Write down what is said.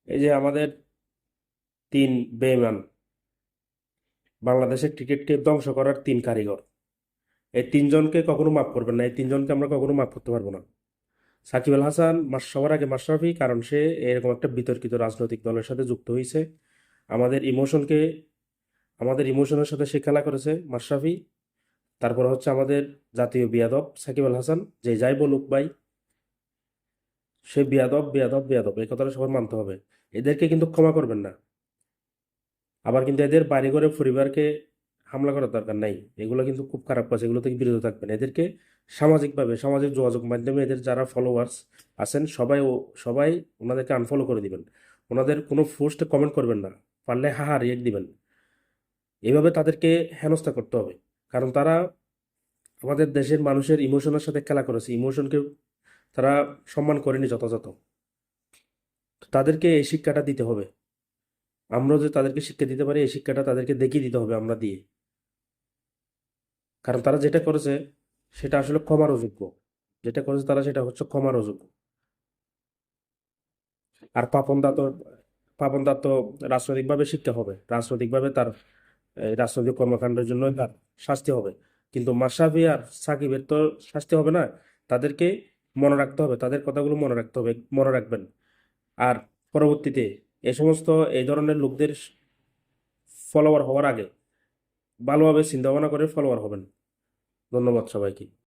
এই যে আমাদের তিন বেঈমান, বাংলাদেশের ক্রিকেটকে ধ্বংস করার তিন কারিগর, এই তিনজনকে কখনো মাফ করবেন না। এই তিনজনকে আমরা কখনো মাফ করতে পারবো না। সাকিব আল হাসান সবার আগে মাশরাফি, কারণ সে এরকম একটা বিতর্কিত রাজনৈতিক দলের সাথে যুক্ত হয়েছে। আমাদের ইমোশনকে আমাদের ইমোশনের সাথে সে খেলা করেছে মাশরাফি। তারপর হচ্ছে আমাদের জাতীয় বিয়াদব সাকিব আল হাসান, যে যাই বলুক ভাই, সে বিয়াদব বিয়াদব বিয়াদব, এই কথাটা সবার মানতে হবে। এদেরকে কিন্তু ক্ষমা করবেন না। আবার কিন্তু এদের বাড়িঘরে পরিবারকে হামলা করার দরকার নাই। এগুলো কিন্তু খুব খারাপ কাজ, এগুলো থেকে বিরত থাকবেন। এদেরকে সামাজিকভাবে, সামাজিক যোগাযোগ মাধ্যমে এদের যারা ফলোয়ার্স আছেন সবাই ওনাদেরকে আনফলো করে দিবেন। ওনাদের কোনো পোস্টে কমেন্ট করবেন না, পারলে হাহা রিয়েক্ট দিবেন। এইভাবে তাদেরকে হেনস্থা করতে হবে, কারণ তারা আমাদের দেশের মানুষের ইমোশনের সাথে খেলা করেছে। ইমোশনকে তারা সম্মান করেনি যথাযথ। তো তাদেরকে এই শিক্ষাটা দিতে হবে। আমরা যে তাদেরকে শিক্ষা দিতে পারি, এই শিক্ষাটা তাদেরকে দেখিয়ে দিতে হবে আমরা দিয়ে। কারণ তারা যেটা করেছে সেটা আসলে ক্ষমার অযোগ্য। যেটা করেছে তারা, সেটা হচ্ছে ক্ষমার অযোগ্য। আর পাপন দা তো রাজনৈতিকভাবে শিক্ষা হবে, রাজনৈতিকভাবে তার এই রাজনৈতিক কর্মকাণ্ডের জন্য তার শাস্তি হবে। কিন্তু মাশরাফি আর সাকিবের তো শাস্তি হবে না। তাদেরকে মনে রাখতে হবে, তাদের কথাগুলো মনে রাখতে হবে, মনে রাখবেন। আর পরবর্তীতে এই ধরনের লোকদের ফলোয়ার হওয়ার আগে ভালোভাবে চিন্তা ভাবনা করে ফলোয়ার হবেন। ধন্যবাদ সবাইকে।